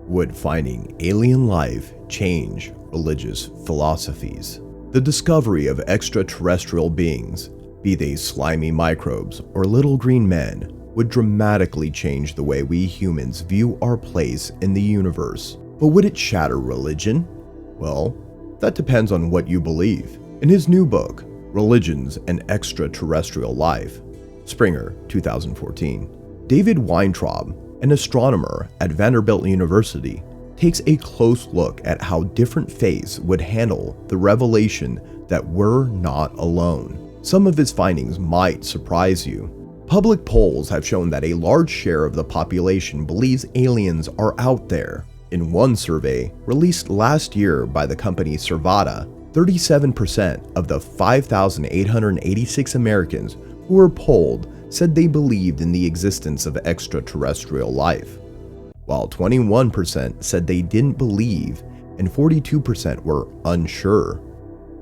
Would finding alien life change religious philosophies? The discovery of extraterrestrial beings, be they slimy microbes or little green men, would dramatically change the way we humans view our place in the universe. But would it shatter religion? Well, that depends on what you believe. In his new book, Religions and Extraterrestrial Life, Springer, 2014, David Weintraub, an astronomer at Vanderbilt University, takes a close look at how different faiths would handle the revelation that we're not alone. Some of his findings might surprise you. Public polls have shown that a large share of the population believes aliens are out there. In one survey released last year by the company Servata, 37% of the 5,886 Americans who were polled said they believed in the existence of extraterrestrial life, while 21% said they didn't believe and 42% were unsure.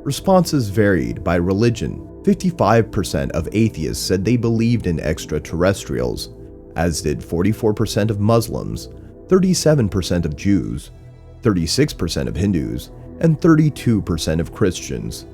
Responses varied by religion. 55% of atheists said they believed in extraterrestrials, as did 44% of Muslims, 37% of Jews, 36% of Hindus, and 32% of Christians.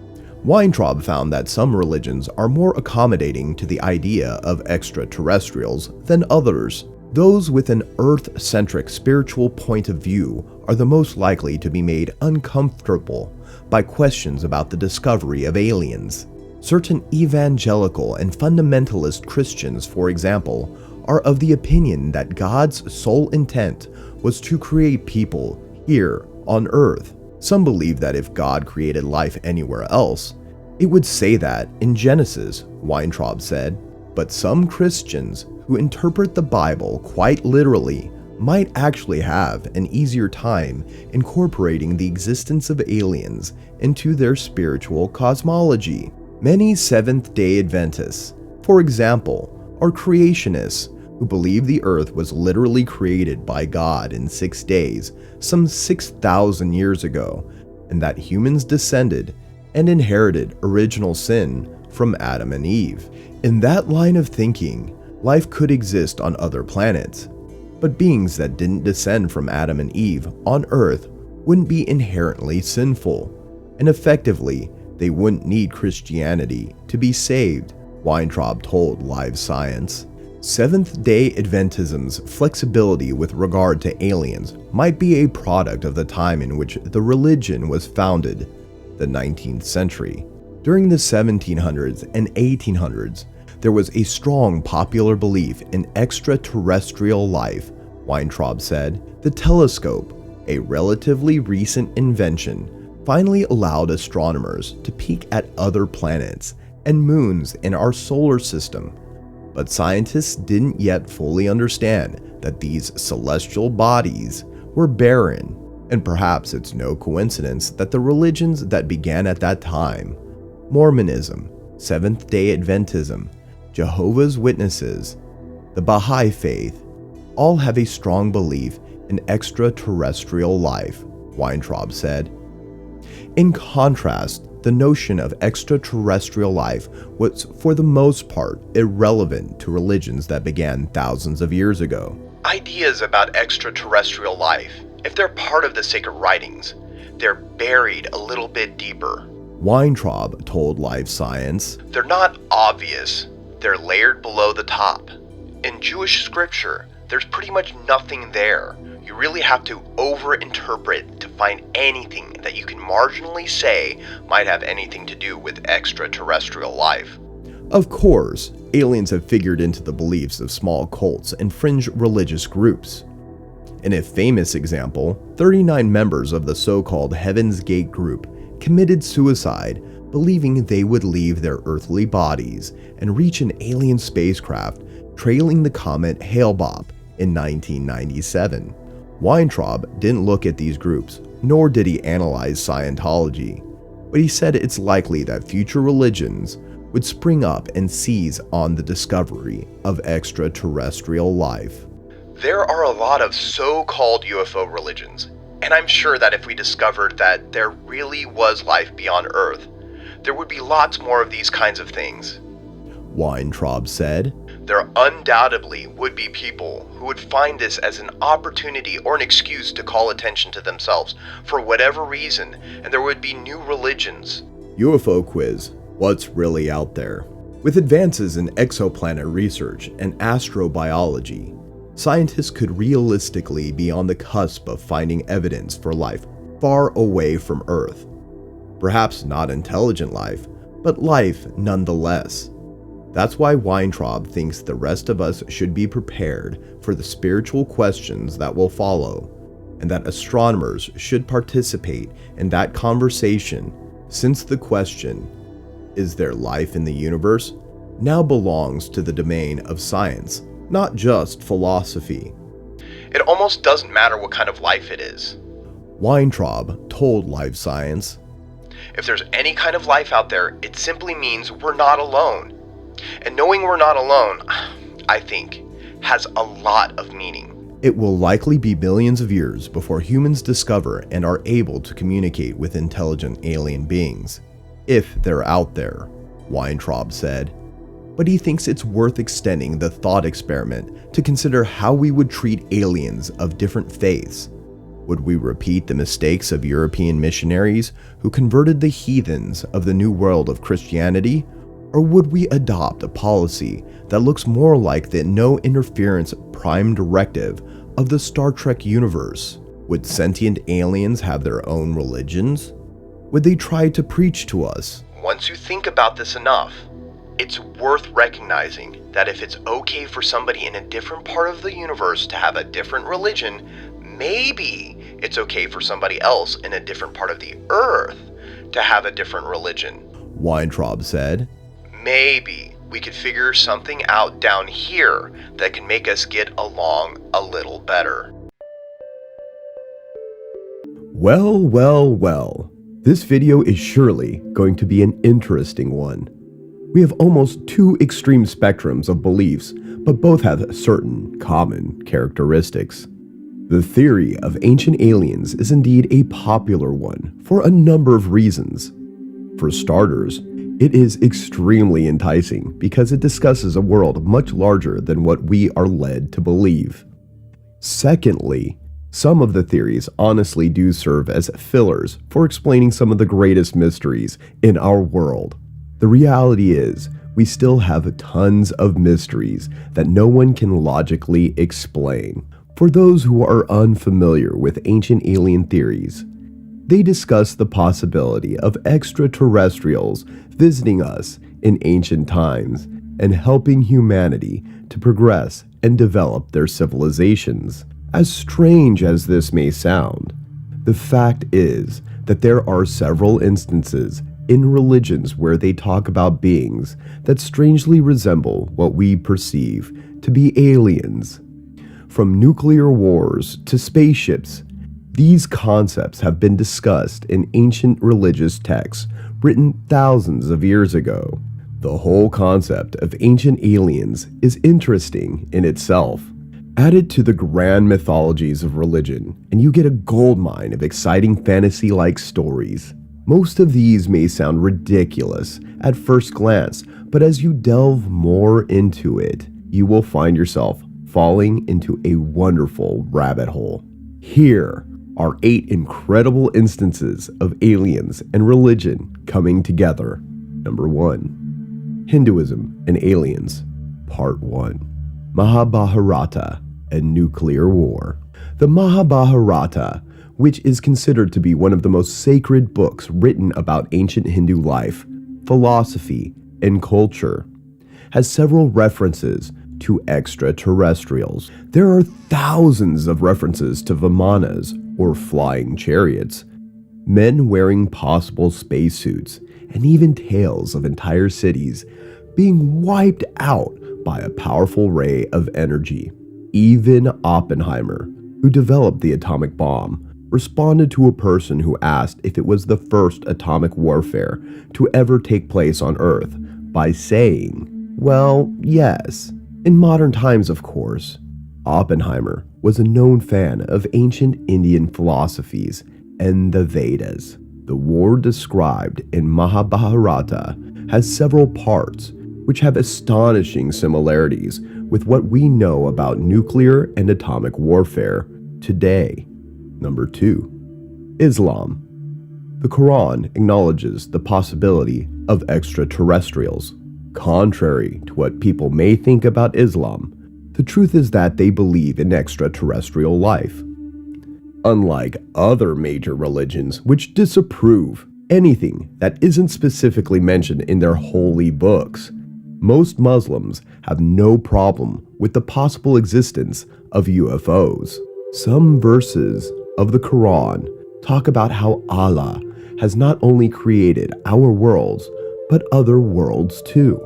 Weintraub found that some religions are more accommodating to the idea of extraterrestrials than others. Those with an Earth-centric spiritual point of view are the most likely to be made uncomfortable by questions about the discovery of aliens. Certain evangelical and fundamentalist Christians, for example, are of the opinion that God's sole intent was to create people here on Earth. Some believe that if God created life anywhere else, it would say that in Genesis, Weintraub said. But some Christians who interpret the Bible quite literally might actually have an easier time incorporating the existence of aliens into their spiritual cosmology. Many Seventh-day Adventists, for example, are creationists who believe the earth was literally created by God in 6 days, some 6,000 years ago, and that humans descended and inherited original sin from Adam and Eve. In that line of thinking, life could exist on other planets, but beings that didn't descend from Adam and Eve on Earth wouldn't be inherently sinful, and effectively, they wouldn't need Christianity to be saved, Weintraub told Live Science. Seventh-day Adventism's flexibility with regard to aliens might be a product of the time in which the religion was founded, the 19th century. During the 1700s and 1800s, there was a strong popular belief in extraterrestrial life, Weintraub said. The telescope, a relatively recent invention, finally allowed astronomers to peek at other planets and moons in our solar system. But scientists didn't yet fully understand that these celestial bodies were barren, and perhaps it's no coincidence that the religions that began at that time, Mormonism, Seventh-day Adventism, Jehovah's Witnesses, the Baha'i Faith, all have a strong belief in extraterrestrial life, Weintraub said. In contrast, the notion of extraterrestrial life was for the most part irrelevant to religions that began thousands of years ago. Ideas about extraterrestrial life, if they're part of the sacred writings, they're buried a little bit deeper, Weintraub told Live Science. They're not obvious, they're layered below the top. In Jewish scripture, there's pretty much nothing there. You really have to over-interpret to find anything that you can marginally say might have anything to do with extraterrestrial life. Of course, aliens have figured into the beliefs of small cults and fringe religious groups. In a famous example, 39 members of the so-called Heaven's Gate group committed suicide, believing they would leave their earthly bodies and reach an alien spacecraft trailing the comet Hale-Bopp in 1997. Weintraub didn't look at these groups, nor did he analyze Scientology, but he said it's likely that future religions would spring up and seize on the discovery of extraterrestrial life. There are a lot of so-called UFO religions, and I'm sure that if we discovered that there really was life beyond Earth, there would be lots more of these kinds of things, Weintraub said. there undoubtedly would be people who would find this as an opportunity or an excuse to call attention to themselves for whatever reason, and there would be new religions. UFO quiz: what's really out there? With advances in exoplanet research and astrobiology, scientists could realistically be on the cusp of finding evidence for life far away from Earth. Perhaps not intelligent life, but life nonetheless. That's why Weintraub thinks the rest of us should be prepared for the spiritual questions that will follow, and that astronomers should participate in that conversation, since the question, "Is there life in the universe?" now belongs to the domain of science, not just philosophy. It almost doesn't matter what kind of life it is, Weintraub told Live Science. If there's any kind of life out there, it simply means we're not alone. And knowing we're not alone, I think, has a lot of meaning. It will likely be billions of years before humans discover and are able to communicate with intelligent alien beings, if they're out there, Weintraub said. But he thinks it's worth extending the thought experiment to consider how we would treat aliens of different faiths. Would we repeat the mistakes of European missionaries who converted the heathens of the New World of Christianity? Or would we adopt a policy that looks more like the no interference prime directive of the Star Trek universe? Would sentient aliens have their own religions? Would they try to preach to us? Once you think about this enough, it's worth recognizing that if it's okay for somebody in a different part of the universe to have a different religion, maybe it's okay for somebody else in a different part of the Earth to have a different religion, Weintraub said. Maybe we could figure something out down here that can make us get along a little better. Well. This video is surely going to be an interesting one. We have almost two extreme spectrums of beliefs, but both have certain common characteristics. The theory of ancient aliens is indeed a popular one for a number of reasons. For starters, it is extremely enticing because it discusses a world much larger than what we are led to believe. Secondly, some of the theories honestly do serve as fillers for explaining some of the greatest mysteries in our world. The reality is, we still have tons of mysteries that no one can logically explain. For those who are unfamiliar with ancient alien theories, they discuss the possibility of extraterrestrials visiting us in ancient times and helping humanity to progress and develop their civilizations. As strange as this may sound, the fact is that there are several instances in religions where they talk about beings that strangely resemble what we perceive to be aliens. From nuclear wars to spaceships, these concepts have been discussed in ancient religious texts written thousands of years ago. The whole concept of ancient aliens is interesting in itself. Add it to the grand mythologies of religion, and you get a goldmine of exciting fantasy-like stories. Most of these may sound ridiculous at first glance, but as you delve more into it, you will find yourself falling into a wonderful rabbit hole. Here are 8 incredible instances of aliens and religion coming together. Number 1. Hinduism and Aliens, Part 1. Mahabharata and Nuclear War. The Mahabharata, which is considered to be one of the most sacred books written about ancient Hindu life, philosophy, and culture, has several references to extraterrestrials. There are thousands of references to Vimanas, or flying chariots, men wearing possible spacesuits, and even tales of entire cities being wiped out by a powerful ray of energy. Even Oppenheimer, who developed the atomic bomb, responded to a person who asked if it was the first atomic warfare to ever take place on Earth by saying, well, yes. In modern times, of course. Oppenheimer was a known fan of ancient Indian philosophies and the Vedas. The war described in Mahabharata has several parts, which have astonishing similarities with what we know about nuclear and atomic warfare today. Number 2. Islam. The Quran acknowledges the possibility of extraterrestrials. Contrary to what people may think about Islam, the truth is that they believe in extraterrestrial life. Unlike other major religions which disapprove anything that isn't specifically mentioned in their holy books, most Muslims have no problem with the possible existence of UFOs. Some verses of the Quran talk about how Allah has not only created our worlds, but other worlds too.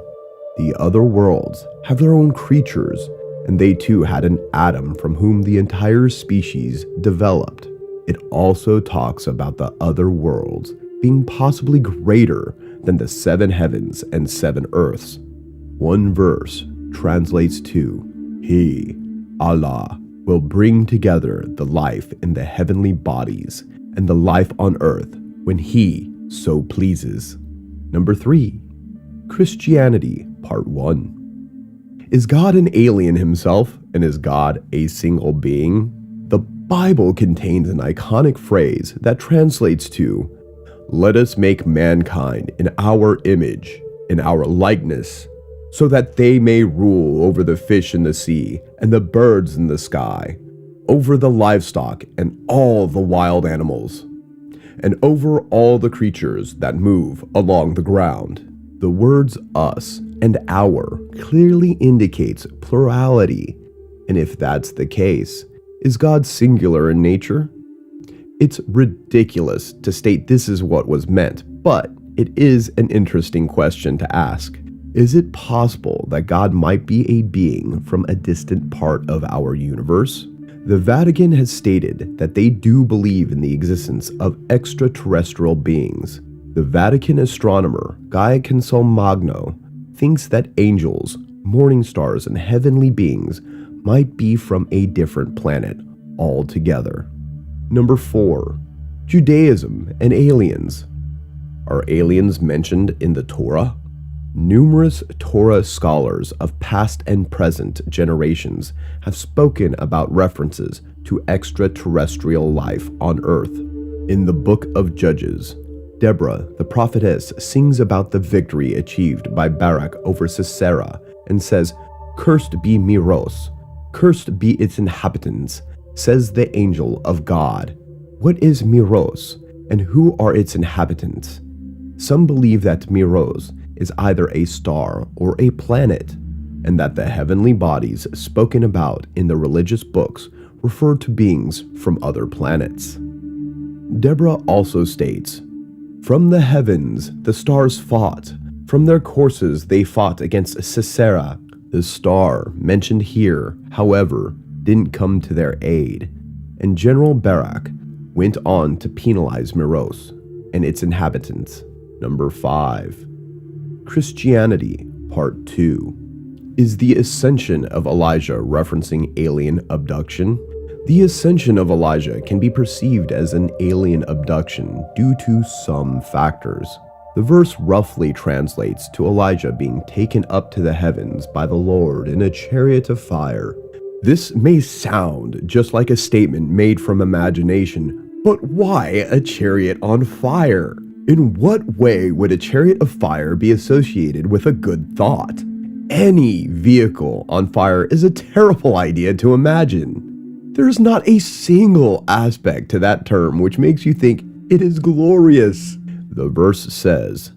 The other worlds have their own creatures, and they too had an Adam from whom the entire species developed. It also talks about the other worlds being possibly greater than the 7 heavens and 7 earths. One verse translates to, He, Allah, will bring together the life in the heavenly bodies and the life on earth when He so pleases. Number 3. Christianity, Part 1. Is God an alien himself, and is God a single being? The Bible contains an iconic phrase that translates to, Let us make mankind in our image, in our likeness, so that they may rule over the fish in the sea and the birds in the sky, over the livestock and all the wild animals, and over all the creatures that move along the ground. The words us and our clearly indicates plurality, and if that's the case, is God singular in nature? It's ridiculous to state this is what was meant, but it is an interesting question to ask. Is it possible that God might be a being from a distant part of our universe? The Vatican has stated that they do believe in the existence of extraterrestrial beings. The Vatican astronomer Guy Consolmagno thinks that angels, morning stars, and heavenly beings might be from a different planet altogether. Number 4. Judaism and aliens. Are aliens mentioned in the Torah? Numerous Torah scholars of past and present generations have spoken about references to extraterrestrial life on Earth. In the book of Judges, Deborah, the prophetess, sings about the victory achieved by Barak over Sisera and says, Cursed be Meroz, cursed be its inhabitants, says the angel of God. What is Meroz, and who are its inhabitants? Some believe that Meroz is either a star or a planet, and that the heavenly bodies spoken about in the religious books refer to beings from other planets. Deborah also states, From the heavens the stars fought, from their courses they fought against Sisera. The star mentioned here, however, didn't come to their aid, and General Barak went on to penalize Meroz and its inhabitants. Number 5. Christianity, Part 2. Is the ascension of Elijah referencing alien abduction? The ascension of Elijah can be perceived as an alien abduction due to some factors. The verse roughly translates to Elijah being taken up to the heavens by the Lord in a chariot of fire. This may sound just like a statement made from imagination, but why a chariot on fire? In what way would a chariot of fire be associated with a good thought? Any vehicle on fire is a terrible idea to imagine. There is not a single aspect to that term which makes you think it is glorious. The verse says,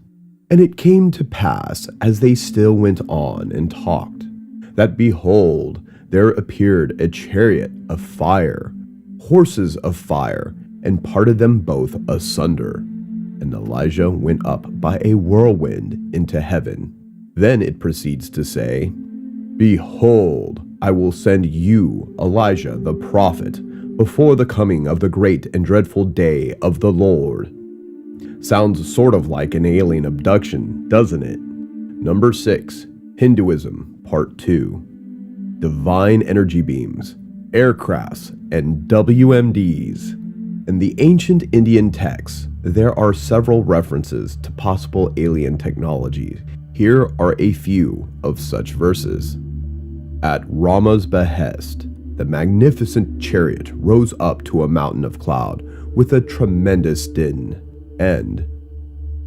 And it came to pass, as they still went on and talked, that behold, there appeared a chariot of fire, horses of fire, and parted them both asunder. And Elijah went up by a whirlwind into heaven. Then it proceeds to say, Behold, I will send you, Elijah the prophet, before the coming of the great and dreadful day of the Lord. Sounds sort of like an alien abduction, doesn't it? Number 6. Hinduism, Part 2. Divine energy beams, aircrafts, and WMDs. In the ancient Indian texts, there are several references to possible alien technology. Here are a few of such verses. At Rama's behest, the magnificent chariot rose up to a mountain of cloud with a tremendous din, and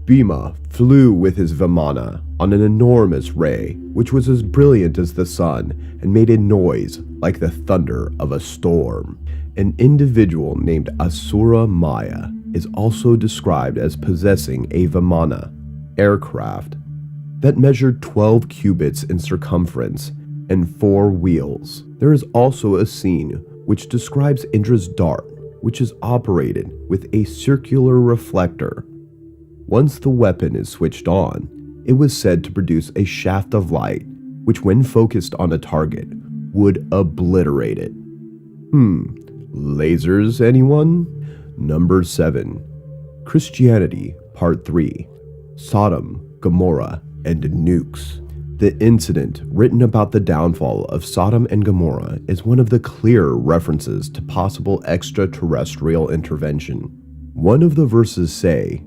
Bhima flew with his Vimana on an enormous ray, which was as brilliant as the sun and made a noise like the thunder of a storm. An individual named Asura Maya is also described as possessing a Vimana aircraft that measured 12 cubits in circumference and 4 wheels. There is also a scene which describes Indra's dart, which is operated with a circular reflector. Once the weapon is switched on, it was said to produce a shaft of light, which when focused on a target, would obliterate it. Lasers, anyone? Number 7. Christianity, Part 3. Sodom, Gomorrah, and Nukes. The incident written about the downfall of Sodom and Gomorrah is one of the clearer references to possible extraterrestrial intervention. One of the verses say,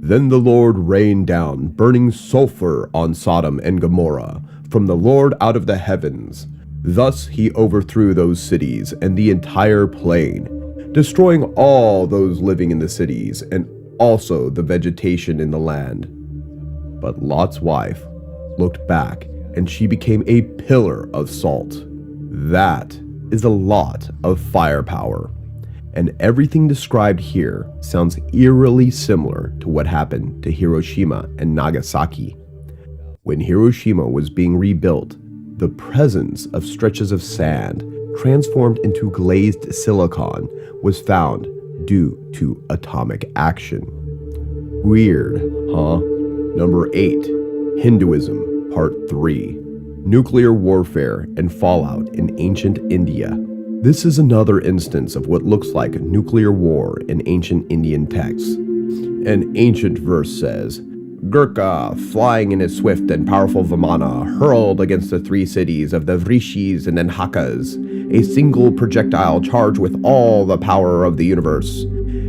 "Then the Lord rained down burning sulfur on Sodom and Gomorrah from the Lord out of the heavens. Thus he overthrew those cities and the entire plain, destroying all those living in the cities and also the vegetation in the land. But Lot's wife looked back and she became a pillar of salt." That is a lot of firepower. And everything described here sounds eerily similar to what happened to Hiroshima and Nagasaki. When Hiroshima was being rebuilt, the presence of stretches of sand transformed into glazed silicon was found due to atomic action. Weird, huh? Number 8. Hinduism, Part 3. Nuclear warfare and fallout in ancient India. This is another instance of what looks like nuclear war in ancient Indian texts. An ancient verse says, "Gurkha, flying in his swift and powerful Vimana, hurled against the 3 cities of the Vrishis and Anhakas a single projectile charged with all the power of the universe.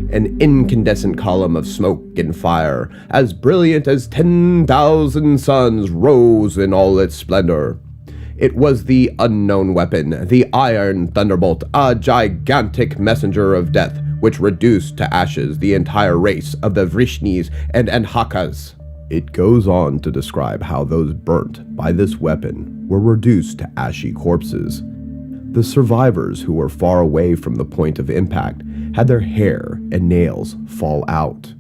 An incandescent column of smoke and fire, as brilliant as 10,000 suns, rose in all its splendor. It was the unknown weapon, the iron thunderbolt, a gigantic messenger of death, which reduced to ashes the entire race of the Vrishnis and Anhakas." It goes on to describe how those burnt by this weapon were reduced to ashy corpses. The survivors who were far away from the point of impact had their hair and nails fall out.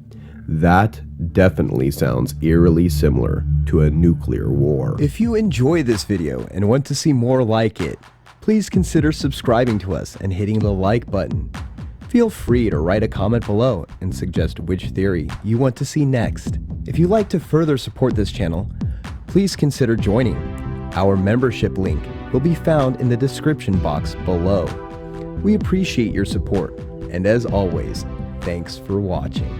That definitely sounds eerily similar to a nuclear war. If you enjoy this video and want to see more like it, please consider subscribing to us and hitting the like button. Feel free to write a comment below and suggest which theory you want to see next. If you'd like to further support this channel, please consider joining. Our membership link will be found in the description box below. We appreciate your support, and as always, thanks for watching.